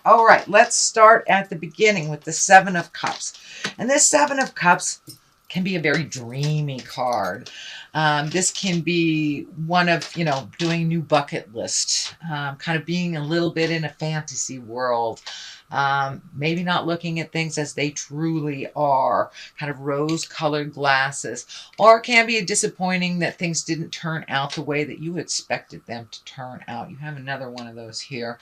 All right, let's start at the beginning with the Seven of Cups. And this Seven of Cups can be a very dreamy card. This can be one of, doing a new bucket list, kind of being a little bit in a fantasy world. Maybe not looking at things as they truly are, kind of rose-colored glasses. Or it can be disappointing that things didn't turn out the way that you expected them to turn out. You have another one of those here.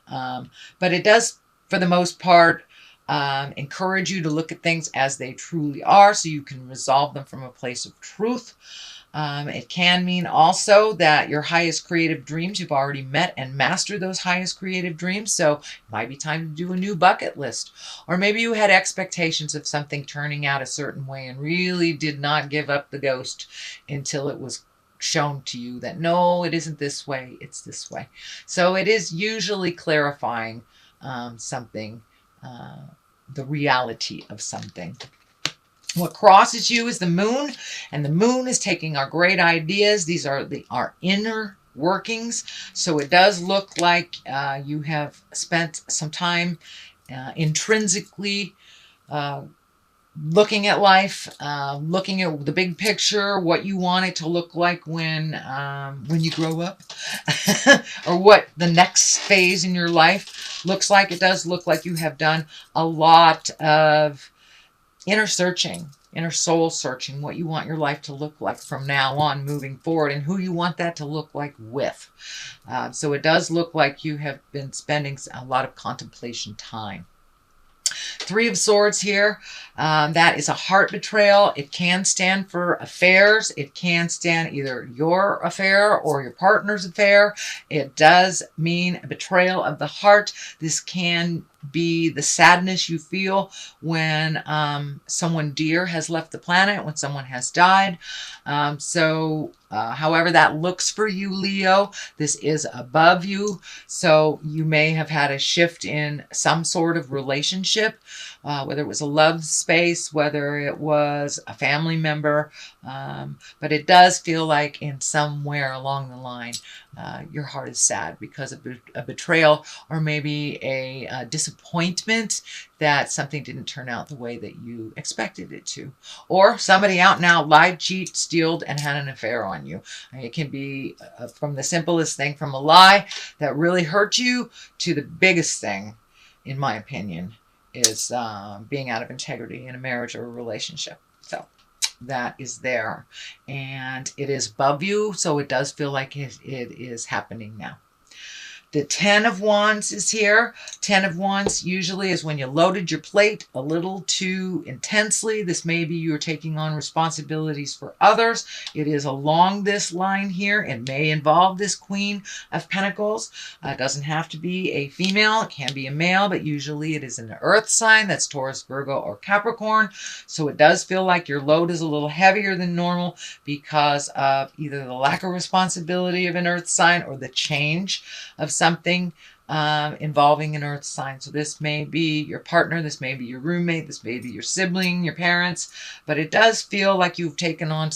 But it does, for the most part, encourage you to look at things as they truly are so you can resolve them from a place of truth. It can mean also that your highest creative dreams, you've already met and mastered those highest creative dreams. So it might be time to do a new bucket list. Or maybe you had expectations of something turning out a certain way and really did not give up the ghost until it was shown to you that no, it isn't this way, it's this way. So it is usually clarifying something, the reality of something. What crosses you is the moon, and the moon is taking our great ideas. These are our inner workings. So it does look like you have spent some time intrinsically looking at life, looking at the big picture, what you want it to look like when you grow up, or what the next phase in your life looks like. It does look like you have done a lot of inner searching, inner soul searching, what you want your life to look like from now on moving forward and who you want that to look like with. So it does look like you have been spending a lot of contemplation time. Three of Swords here. That is a heart betrayal. It can stand for affairs. It can stand either your affair or your partner's affair. It does mean a betrayal of the heart. This can be the sadness you feel when someone dear has left the planet, when someone has died. However that looks for you, Leo, this is above you. So you may have had a shift in some sort of relationship, whether it was a love space, whether it was a family member. But it does feel like in somewhere along the line, your heart is sad because of a betrayal, or maybe a disappointment that something didn't turn out the way that you expected it to. Or somebody out and out lied, cheated, stealed, and had an affair on you. It can be from the simplest thing, from a lie that really hurt you, to the biggest thing, in my opinion, is being out of integrity in a marriage or a relationship. So that is there, and it is above you, so it does feel like it is happening now. The Ten of Wands is here. Ten of Wands usually is when you loaded your plate a little too intensely. This may be you're taking on responsibilities for others. It is along this line here. It may involve this Queen of Pentacles. It doesn't have to be a female. It can be a male, but usually it is an earth sign. That's Taurus, Virgo, or Capricorn. So it does feel like your load is a little heavier than normal because of either the lack of responsibility of an earth sign or the change of something involving an earth sign. So this may be your partner, this may be your roommate, this may be your sibling, your parents, but it does feel like you've taken on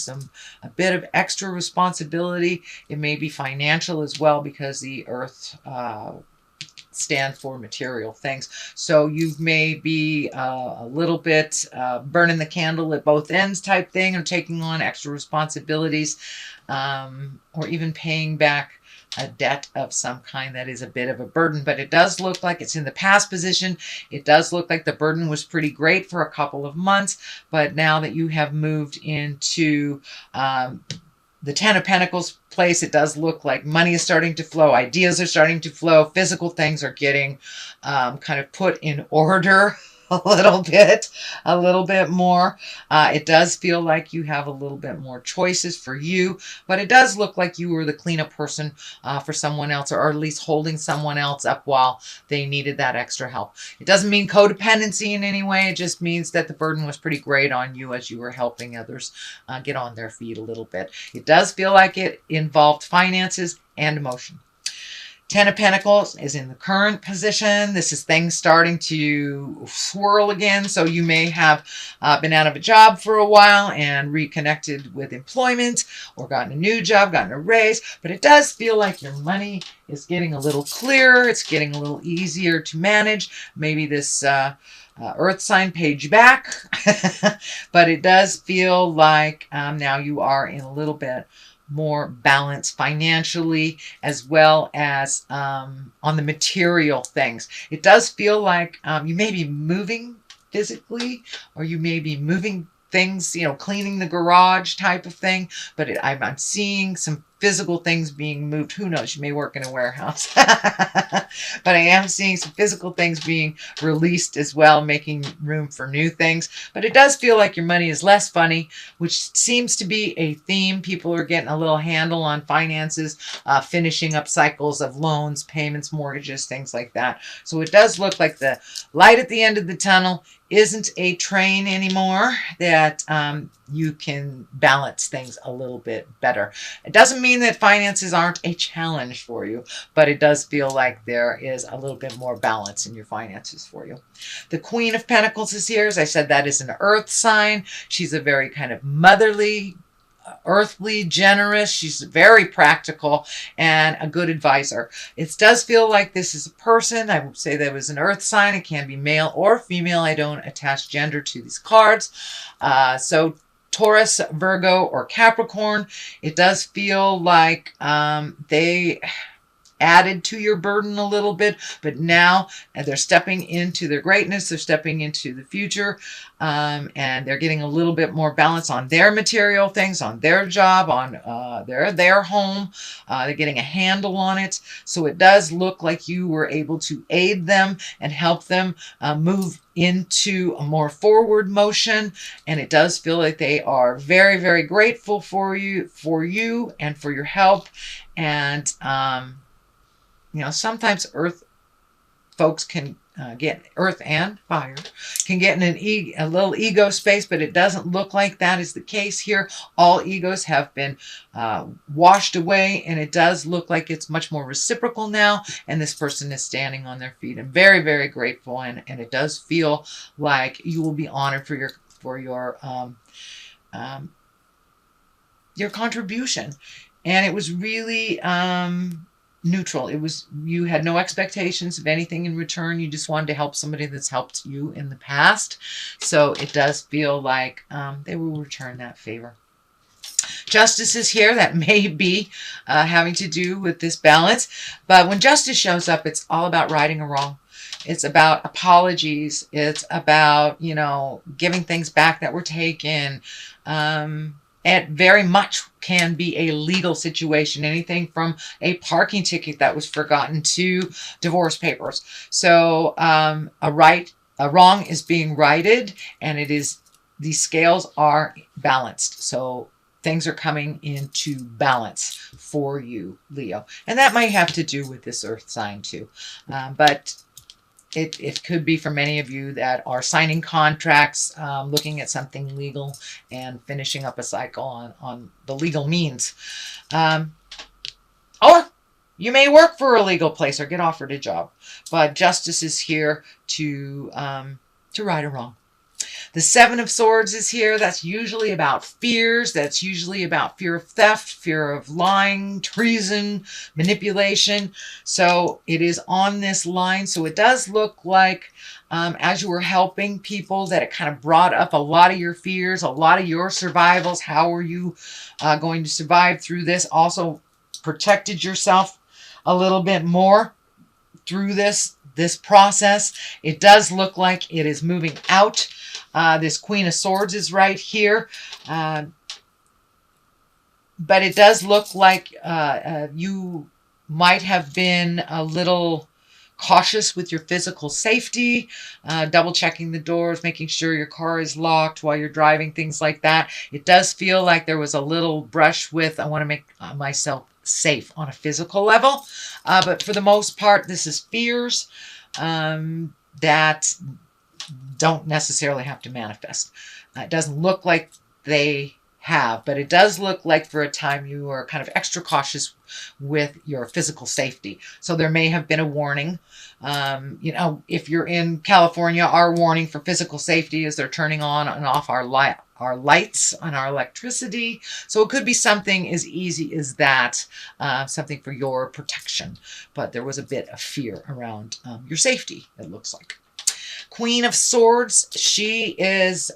a bit of extra responsibility. It may be financial as well, because the earth stands for material things. So you may be a little bit burning the candle at both ends type thing, or taking on extra responsibilities, or even paying back a debt of some kind that is a bit of a burden. But it does look like it's in the past position. It does look like the burden was pretty great for a couple of months, but now that you have moved into the Ten of Pentacles place, it does look like money is starting to flow, ideas are starting to flow, physical things are getting kind of put in order a little bit more. It does feel like you have a little bit more choices for you, but it does look like you were the cleanup person for someone else, or at least holding someone else up while they needed that extra help. It doesn't mean codependency in any way. It just means that the burden was pretty great on you as you were helping others get on their feet a little bit. It does feel like it involved finances and emotion. Ten of Pentacles is in the current position. This is things starting to swirl again. So you may have been out of a job for a while and reconnected with employment, or gotten a new job, gotten a raise. But it does feel like your money is getting a little clearer. It's getting a little easier to manage. Maybe this earth sign paid you back. But it does feel like now you are in a little bit more balance financially, as well as on the material things. It does feel like you may be moving physically, or you may be moving things, you know, cleaning the garage type of thing. But I'm seeing some physical things being moved. Who knows? You may work in a warehouse. But I am seeing some physical things being released as well, making room for new things. But it does feel like your money is less funny, which seems to be a theme. People are getting a little handle on finances, finishing up cycles of loans, payments, mortgages, things like that. So it does look like the light at the end of the tunnel isn't a train anymore, that you can balance things a little bit better. It doesn't mean that finances aren't a challenge for you, but it does feel like there is a little bit more balance in your finances for you. The Queen of Pentacles is here. As I said, that is an earth sign. She's a very kind of motherly, earthly, generous. She's very practical and a good advisor. It does feel like this is a person. I would say that was an earth sign. It can be male or female. I don't attach gender to these cards. So Taurus, Virgo, or Capricorn, it does feel like they added to your burden a little bit, but now they're stepping into their greatness. They're stepping into the future, and they're getting a little bit more balance on their material things, on their job, on their home. They're getting a handle on it. So it does look like you were able to aid them and help them move into a more forward motion. And it does feel like they are very, very grateful for you and for your help. And you know, sometimes earth folks can get, earth and fire can get in a little ego space, but it doesn't look like that is the case here. All egos have been washed away, and it does look like it's much more reciprocal now, and this person is standing on their feet and very, very grateful, and it does feel like you will be honored for your contribution. And it was really neutral. It was, you had no expectations of anything in return. You just wanted to help somebody that's helped you in the past. So it does feel like they will return that favor. Justice is here. That may be having to do with this balance. But when justice shows up, it's all about righting a wrong. It's about apologies. It's about, you know, giving things back that were taken. It very much can be a legal situation, anything from a parking ticket that was forgotten to divorce papers. So a wrong is being righted, and these scales are balanced. So things are coming into balance for you, Leo. And that might have to do with this earth sign too. But it could be for many of you that are signing contracts, looking at something legal and finishing up a cycle on the legal means. Or you may work for a legal place or get offered a job. But justice is here to right a wrong. The Seven of Swords is here. That's usually about fears. That's usually about fear of theft, fear of lying, treason, manipulation. So it is on this line. So it does look like as you were helping people that it kind of brought up a lot of your fears, a lot of your survivals. How are you going to survive through this? Also protected yourself a little bit more through this process. It does look like it is moving out. This Queen of Swords is right here. But it does look like you might have been a little cautious with your physical safety, double checking the doors, making sure your car is locked while you're driving, things like that. It does feel like there was a little brush with, I want to make myself safe on a physical level. But for the most part, this is fears that don't necessarily have to manifest. It doesn't look like they have, but it does look like for a time you are kind of extra cautious with your physical safety. So there may have been a warning. If you're in California, our warning for physical safety is they're turning on and off our lights and our electricity. So it could be something as easy as that, something for your protection. But there was a bit of fear around your safety, it looks like. Queen of Swords, she is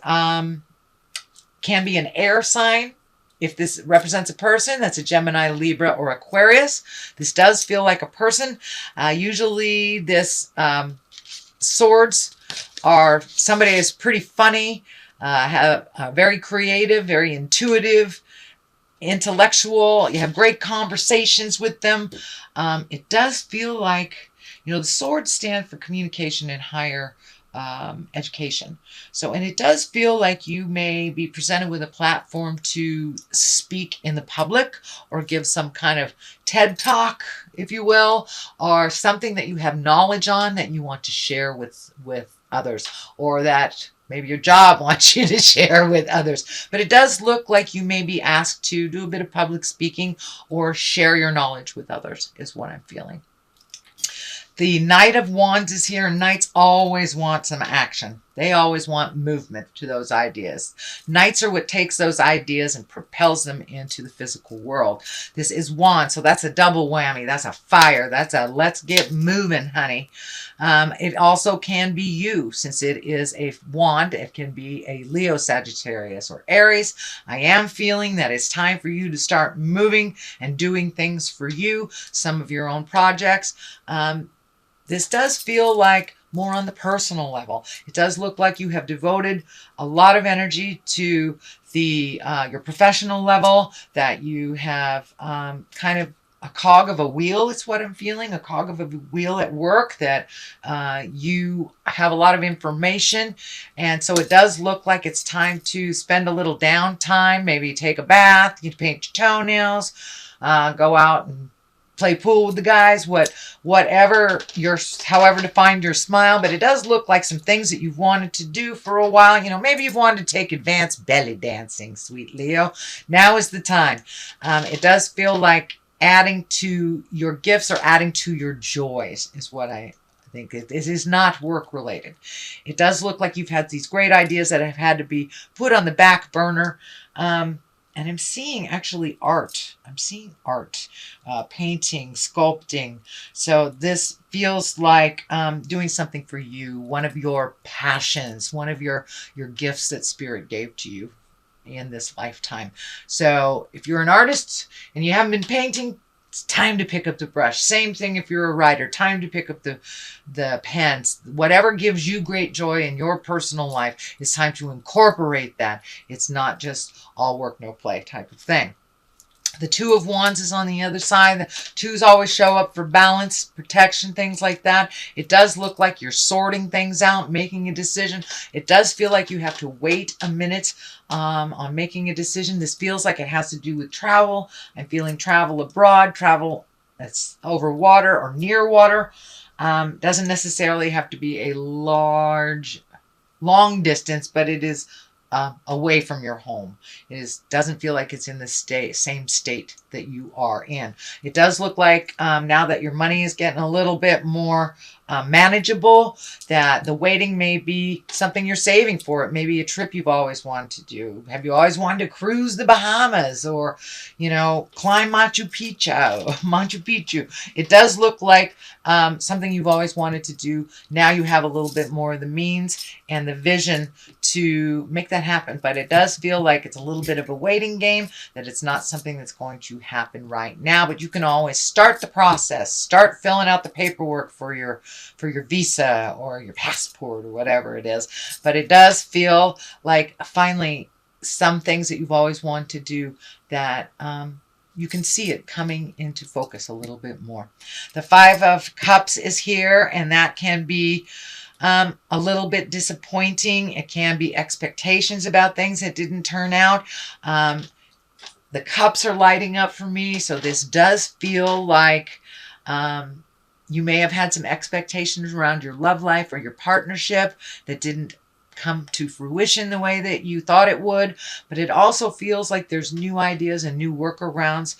can be an air sign. If this represents a person, that's a Gemini, Libra, or Aquarius. This does feel like a person. Usually this swords are somebody is pretty funny, very creative, very intuitive, intellectual. You have great conversations with them. It does feel like, the swords stand for communication and higher education. And it does feel like you may be presented with a platform to speak in the public or give some kind of TED talk, if you will, or something that you have knowledge on that you want to share with others, or that maybe your job wants you to share with others. But it does look like you may be asked to do a bit of public speaking or share your knowledge with others, is what I'm feeling. The Knight of Wands is here, and Knights always want some action. They always want movement to those ideas. Knights are what takes those ideas and propels them into the physical world. This is Wands, so that's a double whammy. That's a fire. That's a let's get moving, honey. It also can be you, since it is a wand. It can be a Leo, Sagittarius, or Aries. I am feeling that it's time for you to start moving and doing things for you, some of your own projects. This does feel like more on the personal level. It does look like you have devoted a lot of energy to your professional level, that you have kind of a cog of a wheel. It's what I'm feeling, a cog of a wheel at work, that you have a lot of information. And so it does look like it's time to spend a little downtime, maybe take a bath, you paint your toenails, go out and play pool with the guys, however to find your smile. But it does look like some things that you've wanted to do for a while. Maybe you've wanted to take advanced belly dancing, sweet Leo. Now is the time. It does feel like adding to your gifts or adding to your joys is what I think. It is not work related. It does look like you've had these great ideas that have had to be put on the back burner. And I'm seeing actually art. I'm seeing art, painting, sculpting. So this feels like doing something for you, one of your passions, one of your gifts that Spirit gave to you in this lifetime. So if you're an artist and you haven't been painting, it's time to pick up the brush. Same thing if you're a writer, time to pick up the pens. Whatever gives you great joy in your personal life, it's time to incorporate that. It's not just all work, no play type of thing. The Two of Wands is on the other side. The twos always show up for balance, protection, things like that. It does look like you're sorting things out, making a decision. It does feel like you have to wait a minute on making a decision. This feels like it has to do with travel. I'm feeling travel abroad, travel that's over water or near water. Doesn't necessarily have to be a long distance, but it is away from your home. It doesn't feel like it's in the same state that you are in. It does look like now that your money is getting a little bit more manageable, that the waiting may be something you're saving for. It may be a trip you've always wanted to do. Have you always wanted to cruise the Bahamas or, climb Machu Picchu? It does look like something you've always wanted to do. Now you have a little bit more of the means and the vision to make that happen. But it does feel like it's a little bit of a waiting game, that it's not something that's going to happen right now. But you can always start the process, start filling out the paperwork for your visa or your passport or whatever it is. But it does feel like finally some things that you've always wanted to do, that you can see it coming into focus a little bit more. The Five of Cups is here, and that can be a little bit disappointing. It can be expectations about things that didn't turn out. The cups are lighting up for me, so this does feel like you may have had some expectations around your love life or your partnership that didn't come to fruition the way that you thought it would, but it also feels like there's new ideas and new workarounds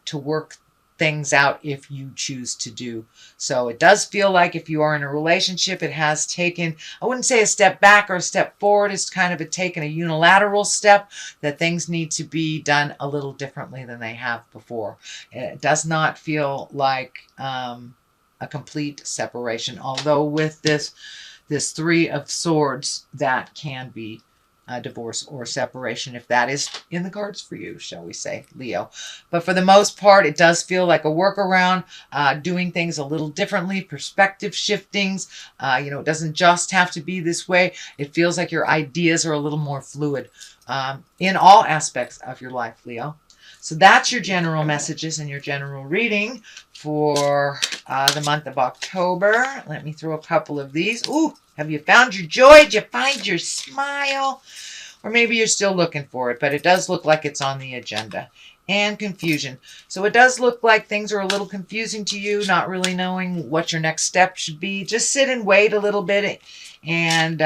to work things out if you choose to do. So it does feel like if you are in a relationship, it has taken, I wouldn't say a step back or a step forward. It's kind of taken a unilateral step that things need to be done a little differently than they have before. It does not feel like a complete separation, although with this Three of Swords, that can be a divorce or separation if that is in the cards for you, shall we say, Leo. But for the most part, it does feel like a workaround, doing things a little differently, perspective shiftings. It doesn't just have to be this way. It feels like your ideas are a little more fluid in all aspects of your life, Leo. So that's your general messages and your general reading for the month of October. Let me throw a couple of these. Ooh, have you found your joy? Did you find your smile? Or maybe you're still looking for it, but it does look like it's on the agenda. And confusion. So it does look like things are a little confusing to you, not really knowing what your next step should be. Just sit and wait a little bit and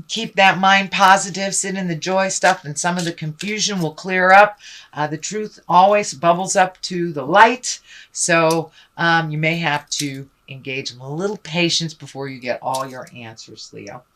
keep that mind positive, sit in the joy stuff, and some of the confusion will clear up. The truth always bubbles up to the light. So you may have to engage in a little patience before you get all your answers, Leo.